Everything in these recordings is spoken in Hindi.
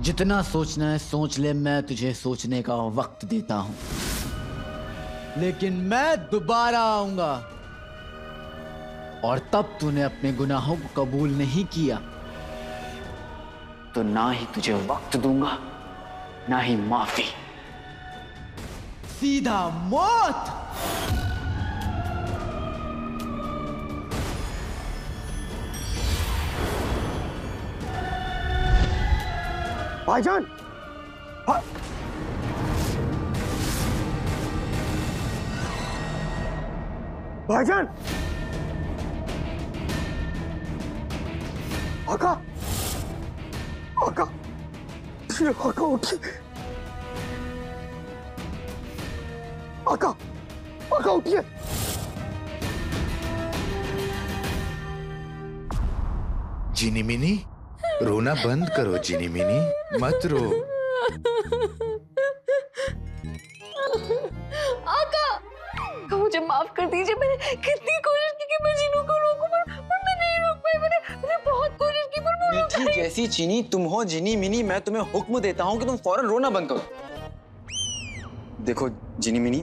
जितना सोचना है सोच ले, मैं तुझे सोचने का वक्त देता हूं, लेकिन मैं दोबारा आऊंगा और तब तूने अपने गुनाहों को कबूल नहीं किया तो ना ही तुझे वक्त दूंगा ना ही माफी, सीधा मौत। भाईजान, भाईजान, आका, आका, आका उठिए, आका, आका उठिए। जिनी मिनी, रोना बंद करो जिनी मिनी, मत रो। आका मुझे माफ कर दीजिए। मैंने कितनी कोशिश की कि मैं जीनू को रोकूं, पर मैं नहीं रोक पाई। मैंने बहुत कोशिश की पर मैं रोक मीठी जैसी चीनी तुम हो जिनी मिनी, मैं तुम्हें हुक्म देता हूं कि तुम फौरन रोना बंद करो। देखो जिनी मिनी,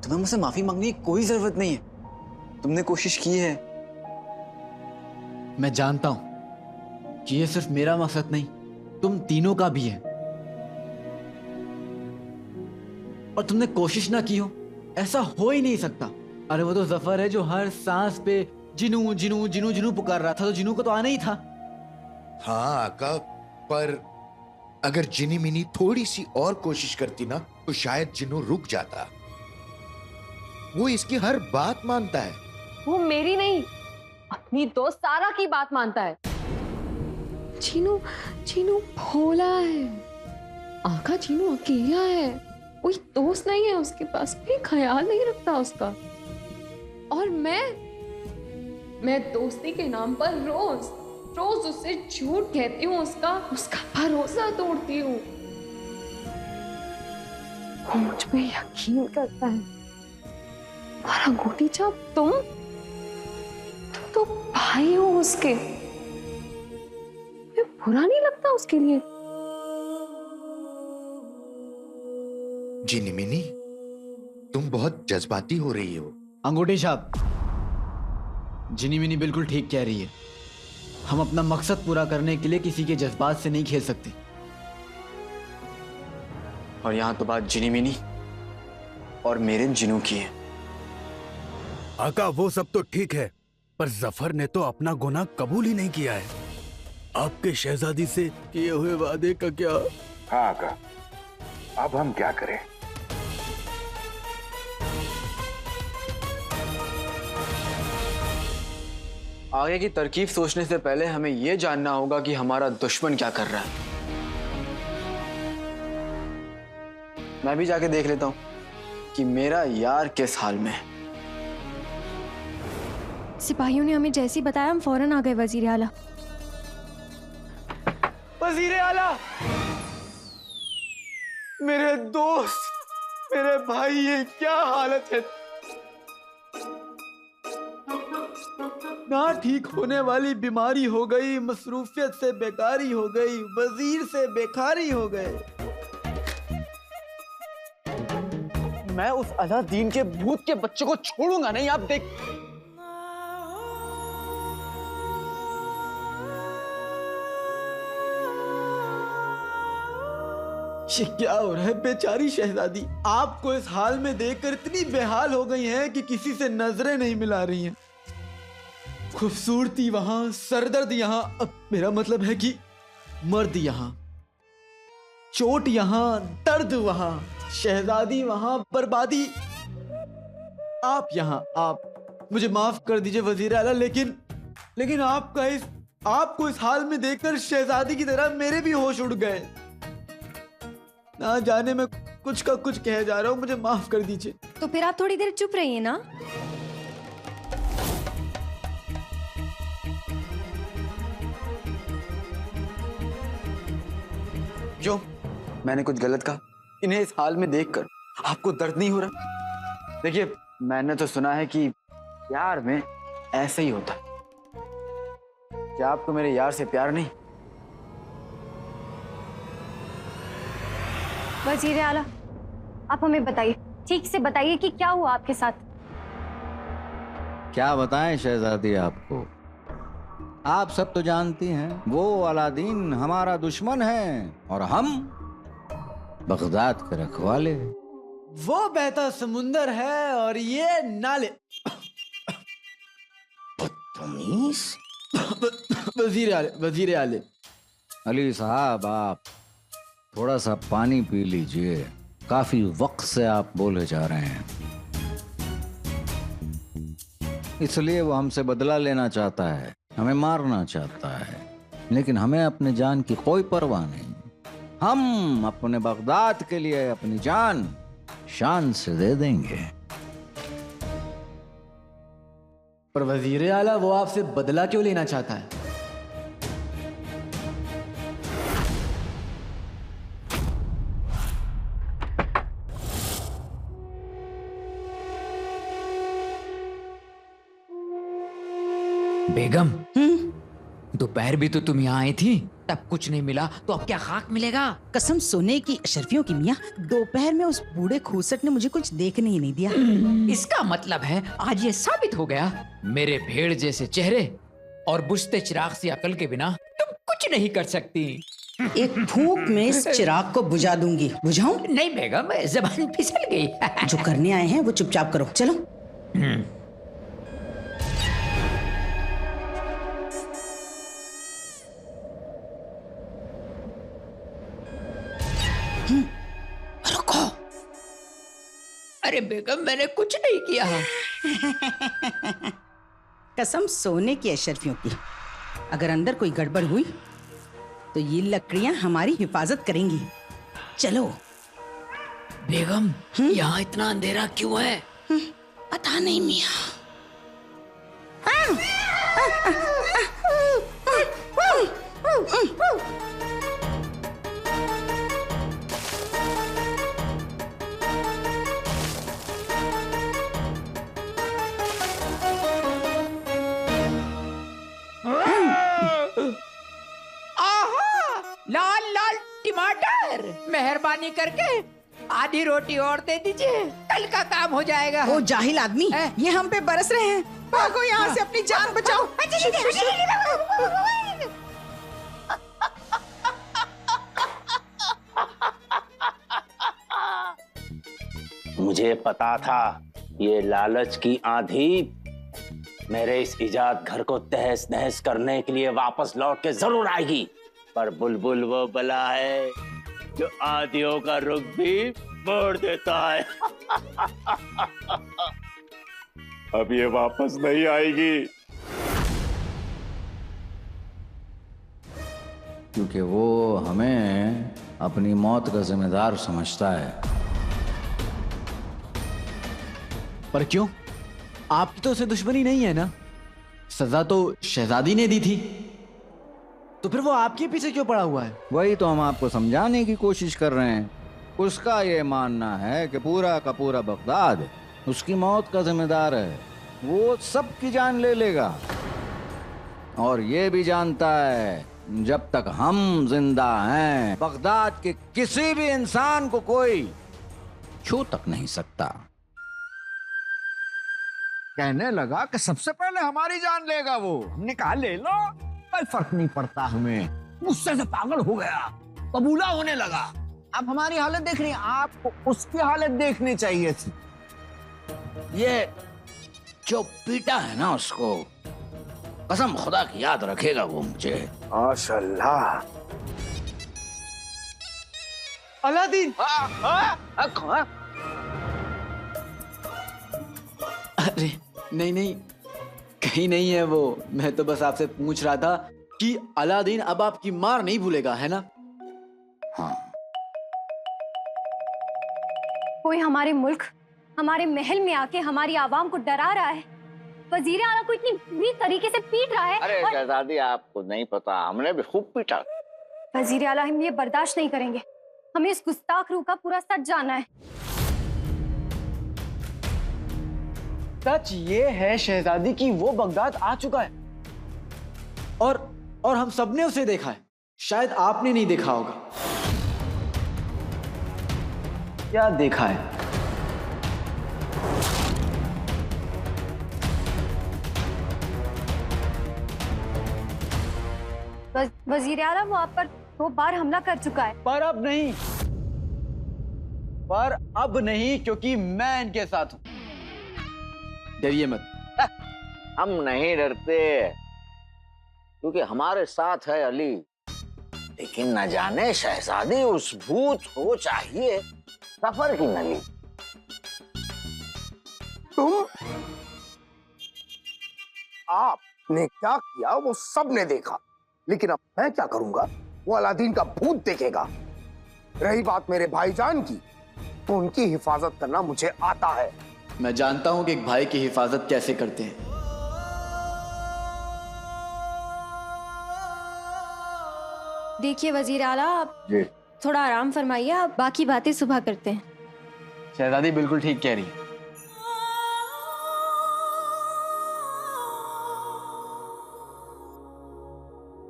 तुम्हें मुझसे माफी मांगने की कोई जरूरत नहीं है। तुमने कोशिश की है। मैं जानता हूं कि ये सिर्फ मेरा मकसद नहीं, तुम तीनों का भी है। और तुमने कोशिश ना की हो, ऐसा हो ही नहीं सकता। अरे वो तो जफर है जो हर सांस पे जिनू जिनू जिनू जिनू पुकार रहा था, तो जिनू को तो आना ही था। हाँ आका, पर अगर जिनी मिनी थोड़ी सी और कोशिश करती ना तो शायद जिन्नू रुक जाता। वो इसकी हर बात मानता है। वो मेरी नहीं, अपनी दोस्त सारा की बात मानता है। चीनू चीनू भोला है आका, चीनू अकेला है, कोई दोस्त नहीं है उसके पास, कोई ख्याल नहीं रखता उसका। और मैं दोस्ती के नाम पर रोज रोज उससे झूठ कहती हूँ, उसका भरोसा तोड़ती हूँ। वो मुझ पे यकीन करता है। और अंगूठी छाप तुम तो भाई हो उसके, मैं बुरा नहीं लगता उसके लिए। जिनी मिनी, तुम बहुत जज्बाती हो रही हो। अंगूठी छाप, जिनी मिनी बिल्कुल ठीक कह रही है। हम अपना मकसद पूरा करने के लिए किसी के जज्बात से नहीं खेल सकते। और यहां तो बात जिनी मिनी और मेरे जिनू की है। आका वो सब तो ठीक है, पर जफर ने तो अपना गुनाह कबूल ही नहीं किया है। आपके शहजादी से किए हुए वादे का क्या? हाँ आका, अब हम क्या करें? आगे की तरकीब सोचने से पहले हमें यह जानना होगा कि हमारा दुश्मन क्या कर रहा है। मैं भी जाके देख लेता हूं कि मेरा यार किस हाल में है। सिपाहियों ने हमें जैसे ही बताया हम फौरन आ गए वजीर आला। वजीर आला, मेरे दोस्त, मेरे भाई, ये क्या हालत है। ना ठीक होने वाली बीमारी हो गई, मसरूफियत से बेकारी हो गई, वजीर से बेकारी हो गए। मैं उस अलादीन के भूत के बच्चे को छोड़ूंगा नहीं। आप देख, ये क्या हो रहा है। बेचारी शहजादी आपको इस हाल में देखकर इतनी बेहाल हो गई हैं कि किसी से नजरें नहीं मिला रही हैं। खूबसूरती वहां, सरदर्द यहां, अब मेरा मतलब है कि मर्द यहां, चोट यहां, दर्द वहां, शहजादी वहां, बर्बादी आप यहां। आप मुझे माफ कर दीजिए वजीर आला, लेकिन आपको इस हाल में देखकर शहजादी की तरह मेरे भी होश उड़ गए। ना जाने मैं कुछ का कुछ कह जा रहा हूं, मुझे माफ कर दीजिए। तो फिर आप थोड़ी देर चुप रहिए ना। क्यों, मैंने कुछ गलत कहा? इन्हें इस हाल में देखकर आपको दर्द नहीं हो रहा? देखिए, मैंने तो सुना है कि प्यार में ऐसे ही होता है। क्या आपको मेरे यार से प्यार नहीं? वजीर आला, आप हमें बताइए, ठीक से बताइए कि क्या हुआ आपके साथ। क्या बताएं शहजादी आपको, आप सब तो जानती हैं वो अलादीन हमारा दुश्मन है और हम बगदाद के रखवाले। वो बहता समुंदर है और ये नाले। वजीर आले, अली साहब आप थोड़ा सा पानी पी लीजिए, काफी वक्त से आप बोले जा रहे हैं। इसलिए वो हमसे बदला लेना चाहता है, हमें मारना चाहता है, लेकिन हमें अपने जान की कोई परवाह नहीं। हम अपने बगदाद के लिए अपनी जान शान से दे देंगे। पर वजीर आला वो आपसे बदला क्यों लेना चाहता है? बेगम, दोपहर भी तो तुम यहाँ आई थी, तब कुछ नहीं मिला तो अब क्या खाक मिलेगा? कसम सोने की अशरफियों की मियाँ, दोपहर में उस बूढ़े खूसट ने मुझे कुछ देखने ही नहीं दिया। इसका मतलब है आज ये साबित हो गया, मेरे भेड़ जैसे चेहरे और बुझते चिराग सी अकल के बिना तुम कुछ नहीं कर सकती। एक फूंक में इस चिराग को बुझा दूंगी। बुझाऊं? नहीं बेगम, जबान फिसल गई। जो करने आए हैं वो चुपचाप करो, चलो। रुको। अरे बेगम, मैंने कुछ नहीं किया। कसम सोने की अशरफियों की, अगर अंदर कोई गड़बड़ हुई तो ये लकड़ियां हमारी हिफाजत करेंगी। चलो। बेगम, यहाँ इतना अंधेरा क्यों है? पता नहीं मियाँ। लाल लाल टमाटर, मेहरबानी करके आधी रोटी और दे दीजिए, कल का काम हो जाएगा। ओ जाहिल आदमी, ये हम पे बरस रहे हैं। भागो यहाँ से, अपनी जान बचाओ। मुझे पता था ये लालच की आंधी मेरे इस इजाद घर को तहस नहस करने के लिए वापस लौट के जरूर आएगी, पर बुलबुल वो बला है जो आंधियों का रुख भी मोड़ देता है। अब ये वापस नहीं आएगी, क्योंकि वो हमें अपनी मौत का जिम्मेदार समझता है। पर क्यों? आपकी तो उसे दुश्मनी नहीं है ना? सजा तो शहजादी ने दी थी, तो फिर वो आपके पीछे क्यों पड़ा हुआ है? वही तो हम आपको समझाने की कोशिश कर रहे हैं। उसका ये मानना है कि पूरा का पूरा बगदाद उसकी मौत का जिम्मेदार है, वो सबकी जान ले लेगा। और ये भी जानता है जब तक हम जिंदा हैं बगदाद के किसी भी इंसान को कोई छू तक नहीं सकता। कहने लगा कि सबसे पहले हमारी जान लेगा वो। हमने कहा ले लो, कोई फर्क नहीं पड़ता हमें। गुस्से से पागल हो गया, कबूला होने लगा। अब हमारी हालत देख रही है, आपको उसकी हालत देखनी चाहिए थी। ये जो पीटा है ना उसको, कसम खुदा की याद रखेगा वो मुझे। माशाल्लाह। अलादीन! अरे नहीं नहीं, कहीं नहीं है वो। मैं तो बस आपसे पूछ रहा था कि अलादीन अब आपकी मार नहीं भूलेगा, है ना? हाँ। कोई हमारे मुल्क, हमारे महल में आके हमारी आवाम को डरा रहा है, वजीर आला को इतनी बुरी तरीके से पीट रहा है। अरे शहजादी, आपको नहीं पता, हमने भी खूब पीटा। वजीर आला, हम ये बर्दाश्त नहीं करेंगे। हमें इस गुस्ताख रूह का पूरा सच जानना है। सच ये है शहजादी कि वो बगदाद आ चुका है और हम सबने उसे देखा है। शायद आपने नहीं देखा होगा। क्या देखा है? वजीर आला वो आप पर 2 बार हमला कर चुका है। पर अब नहीं, क्योंकि मैं इनके साथ हूं। डरिए मत। हम नहीं डरते, क्योंकि हमारे साथ है अली। लेकिन न जाने शहजादी उस भूत को चाहिए सफर की नली। तुम, आपने क्या किया वो सब ने देखा, लेकिन अब मैं क्या करूंगा वो अलादीन का भूत देखेगा। रही बात मेरे भाईजान की, तो उनकी हिफाजत करना मुझे आता है। मैं जानता हूं कि एक भाई की हिफाजत कैसे करते हैं। देखिए वजीर आला, आप जी। थोड़ा आराम फरमाइए, आप बाकी बातें सुबह करते हैं। शहजादी बिल्कुल ठीक कह रही है।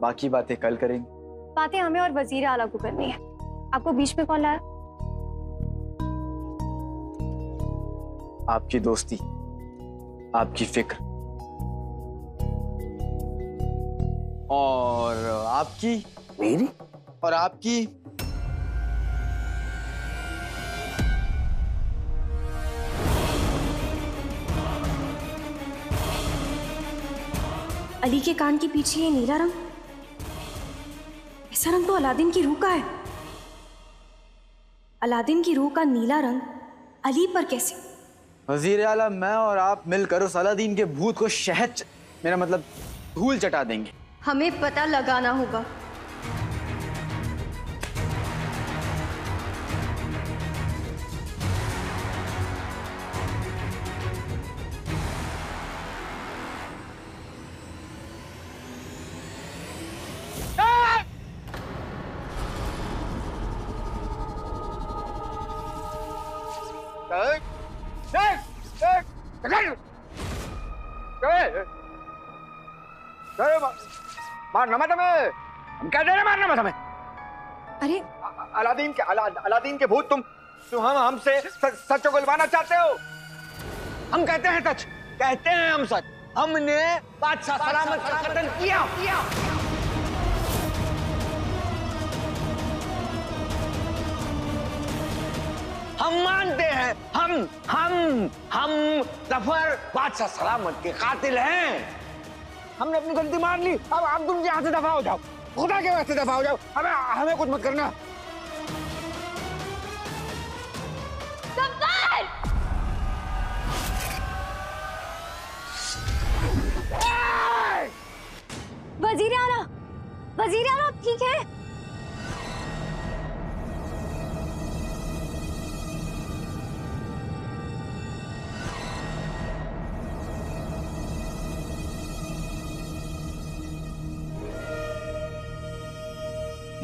बाकी बातें कल करेंगे। बातें हमें और वजीर आला को करनी है। आपको बीच में कौन लाया? आपकी दोस्ती, आपकी फिक्र और आपकी, मेरी और आपकी। अली के कान के पीछे ये नीला रंग, ऐसा रंग तो अलादीन की रूह का है। अलादीन की रूह का नीला रंग अली पर कैसे? वजीर आला, मैं और आप मिलकर उस अलादीन के भूत को मेरा मतलब धूल चटा देंगे। हमें पता लगाना होगा। मारना मत हमें, हम कह दे रहे मारना मत हमें। अरे अलादीन के भूत, तुम हमसे सच को गुलवाना चाहते हो। हम कहते हैं सच, कहते हैं हम सच। हमने बादशाह सलामत का कत्ल किया। हम मानते हैं, हम जफर बादशाह सलामत के कातिल हैं। हमने अपनी गलती मान ली। अब तुम यहाँ से दफा हो जाओ, खुदा के वास्ते दफा हो जाओ। हमें कुछ मत करना। वजीर आला, वजीर आला, आप ठीक है?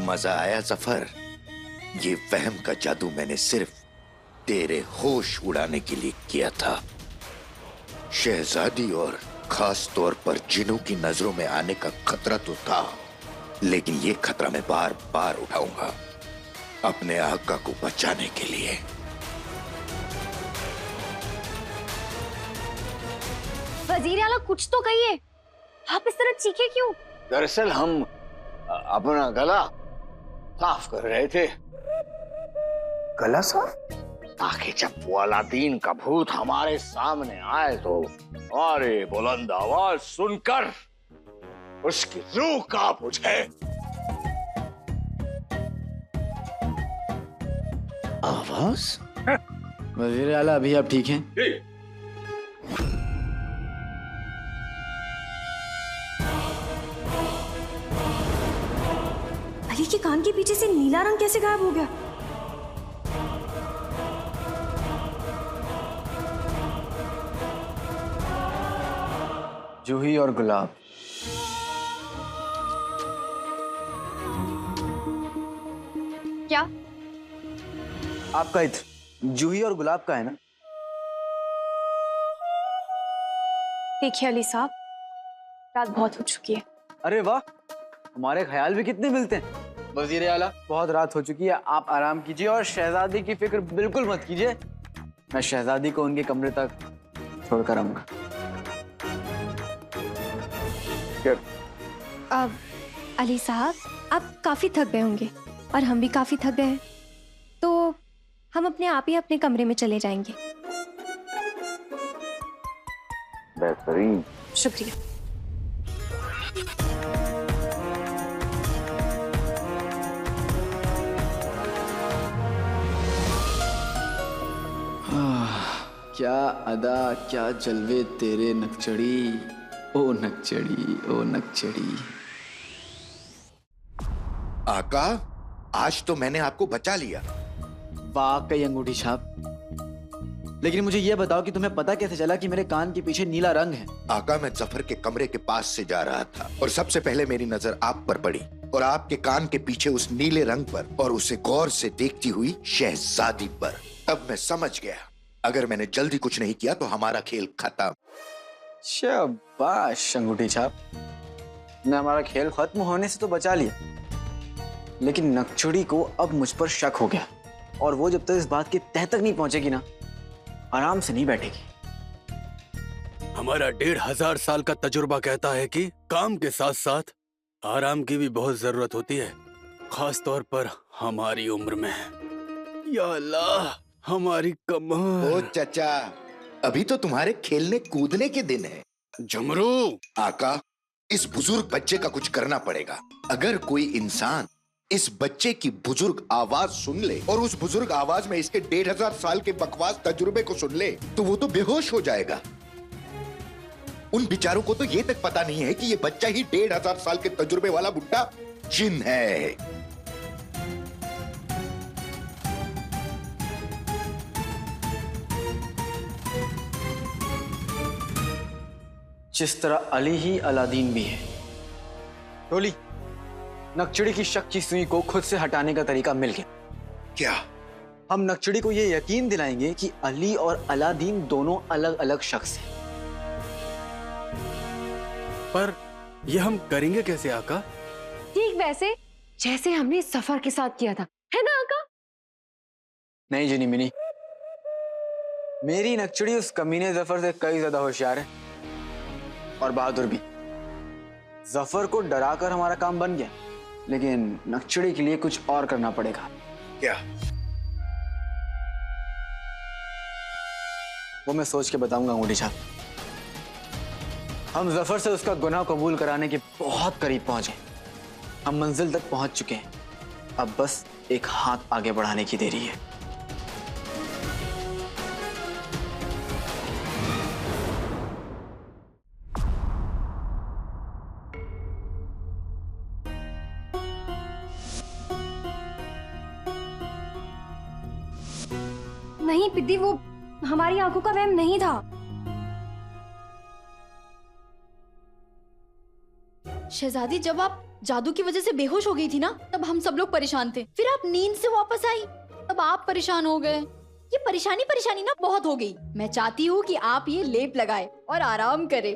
मजा आया जफर? ये वहम का जादू मैंने सिर्फ तेरे होश उड़ाने के लिए किया था। शहजादी और खास तौर पर जिनों की नजरों में आने का खतरा तो था, लेकिन ये खतरा मैं बार बार उठाऊंगा अपने आका को बचाने के लिए। वजीर आला, कुछ तो कहिए, आप इस तरह चीखे क्यों? दरअसल हम अपना गला साफ कर रहे थे। गला साफ? ताकि जब वो अलादीन का भूत हमारे सामने आए तो हमारी बुलंद आवाज सुनकर उसकी रूह कांप उठे। आवाज? वजीर आला, अभी आप ठीक हैं? अली के कान के पीछे से नीला रंग कैसे गायब हो गया? जूही और गुलाब। क्या? आपका इत्र जूही और गुलाब का है ना? देखिए अली साहब, रात बहुत हो चुकी है। अरे वाह, हमारे ख्याल भी कितने मिलते हैं। वजीर आला, बहुत रात हो चुकी है, आप आराम कीजिए और शहजादी की फिक्र बिल्कुल मत कीजिए। मैं शहजादी को उनके कमरे तक छोड़कर आऊंगा। अब अली साहब, आप काफी थक गए होंगे और हम भी काफी थक गए हैं, तो हम अपने आप ही अपने कमरे में चले जाएंगे। बेहतरीन। शुक्रिया। क्या अदा, क्या जलवे तेरे नकचड़ी, ओ नकचड़ी, ओ नकचड़ी। आका, आज तो मैंने आपको बचा लिया। वाकई अंगूठी छाप। लेकिन मुझे यह बताओ कि तुम्हें पता कैसे चला कि मेरे कान के पीछे नीला रंग है? आका, मैं जफर के कमरे के पास से जा रहा था और सबसे पहले मेरी नजर आप पर पड़ी और आपके कान के पीछे उस नीले रंग पर और उसे गौर से देखती हुई शहजादी पर। तब मैं समझ गया, अगर मैंने जल्दी कुछ नहीं किया तो हमारा खेल खत्म। शाबाश अंगूठी छाप, ने हमारा खेल खत्म होने से तो बचा लिया, लेकिन नकचड़ी को अब मुझ पर शक हो गया और वो जब तक इस बात की तह तक नहीं पहुंचेगी ना, आराम से नहीं बैठेगी। हमारा 1500 साल का तजुर्बा कहता है कि काम के साथ साथ आराम की भी बहुत जरूरत होती है, खास तौर पर हमारी उम्र में। या अल्लाह, हमारी कमर। ओ चचा, अभी तो तुम्हारे खेलने कूदने के दिन है। झुमरू। आका, इस बुजुर्ग बच्चे का कुछ करना पड़ेगा। अगर कोई इंसान इस बच्चे की बुजुर्ग आवाज सुन ले और उस बुजुर्ग आवाज में इसके 1500 साल के बकवास तजुर्बे को सुन ले तो वो तो बेहोश हो जाएगा। उन बेचारों को तो ये तक पता नहीं है कि ये बच्चा ही 1500 साल के तजुर्बे वाला बुड्ढा जिन है। जिस तरह अली ही अलादीन भी है। टोली, नकचड़ी की शक की सुई को खुद से हटाने का तरीका मिल गया। क्या? हम नकचड़ी को यह यकीन दिलाएंगे कि अली और अलादीन दोनों अलग अलग शख्स हैं। पर यह हम करेंगे कैसे आका? ठीक वैसे जैसे हमने सफर के साथ किया था, है ना आका? नहीं जिनी मिनी, मेरी नकचड़ी उस कमीने जफर से कई ज्यादा होशियार है और बहादुर भी। जफर को डराकर हमारा काम बन गया, लेकिन नकचड़ी के लिए कुछ और करना पड़ेगा। क्या? वो मैं सोच के बताऊंगा अंगूठी छाप। हम जफर से उसका गुनाह कबूल कराने के बहुत करीब पहुंचे। हम मंजिल तक पहुंच चुके हैं, अब बस एक हाथ आगे बढ़ाने की देरी है। नहीं पिद्दी, वो हमारी आंखों का वहम नहीं था। शहजादी, जब आप जादू की वजह से बेहोश हो गई थी ना, तब हम सब लोग परेशान थे। फिर आप नींद से वापस आई, तब आप परेशान हो गए। ये परेशानी ना बहुत हो गई। मैं चाहती हूँ कि आप ये लेप लगाए और आराम करें।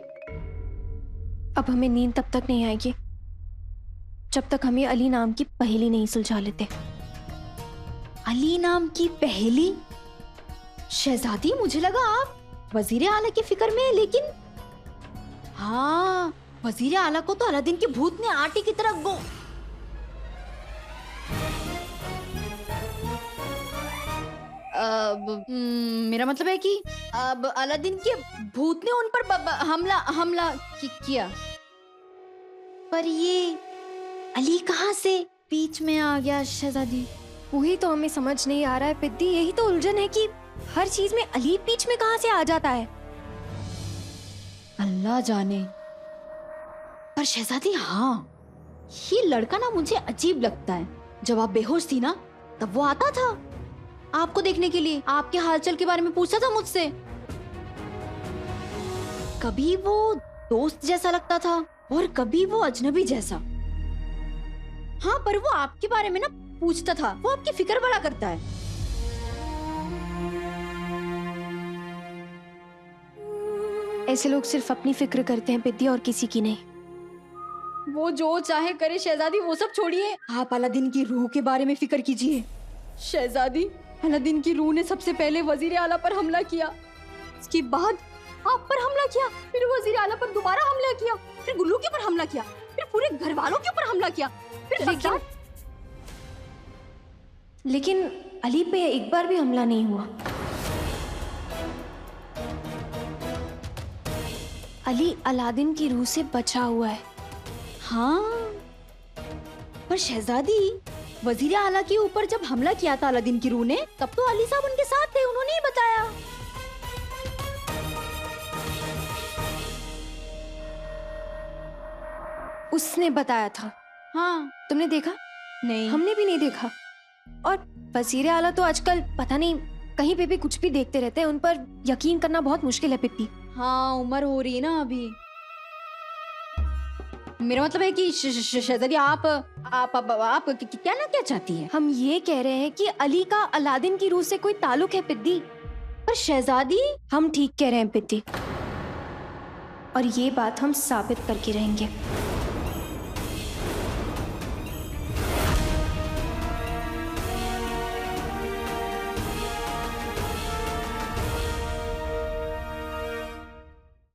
अब हमें नींद तब तक नहीं आएगी जब तक हमें अली नाम की पहेली नहीं सुलझा लेते। अली नाम की पहेली? शहजादी, मुझे लगा आप वजीर आला की फिक्र में है, लेकिन हाँ, वजीर आला को तो अलादीन के भूत ने आटे की तरह मेरा मतलब है कि अब अलादीन के भूत ने उन पर हमला किया। पर ये अली कहाँ से बीच में आ गया शहजादी? वही तो हमें समझ नहीं आ रहा है पिद्दी। यही तो उलझन है कि हर चीज में अली बीच में कहाँ से आ जाता है। अल्लाह जाने। पर शहजादी, हाँ, ये लड़का ना मुझे अजीब लगता है। जब आप बेहोश थी ना, तब वो आता था आपको देखने के लिए, आपके हालचाल के बारे में पूछता था मुझसे। कभी वो दोस्त जैसा लगता था और कभी वो अजनबी जैसा। हाँ, पर वो आपके बारे में ना पूछता था। वो आपकी फिक्र बड़ा करता है। ऐसे लोग सिर्फ अपनी फिक्र करते हैं पिद्दी, और किसी की नहीं। वो जो चाहे करे शहजादी, वो सब छोड़िए। आप अलादीन की रूह के बारे में फिक्र कीजिए। शहजादी, अलादीन की रूह ने सबसे पहले वजीर आला पर हमला किया, उसके बाद आप पर हमला किया, फिर वजीर आला पर दोबारा हमला किया, फिर गुल्लू के ऊपर हमला किया, फिर पूरे घर वालों के ऊपर हमला किया, फिर लेकिन अली पे एक बार भी हमला नहीं हुआ। अली अलादीन की रूह से बचा हुआ है। हाँ, पर शहजादी, वजीर आला के ऊपर जब हमला किया था अलादीन की रूह ने, तब तो अली साहब उनके साथ थे, उन्होंने ही बताया। उसने बताया था। हाँ, तुमने देखा? नहीं, हमने भी नहीं देखा। और वजीर आला तो आजकल पता नहीं कहीं पे भी कुछ भी देखते रहते हैं, उन पर यकीन करना बहुत मुश्किल है पिप्पी। हाँ, उम्र हो रही है ना अभी। मेरा मतलब है कि शहजादी, आप क्या चाहती है? हम ये कह रहे हैं कि अली का अलादीन की रूह से कोई ताल्लुक है पिद्दी। पर शहजादी, हम ठीक कह रहे हैं पिद्दी, और ये बात हम साबित करके रहेंगे।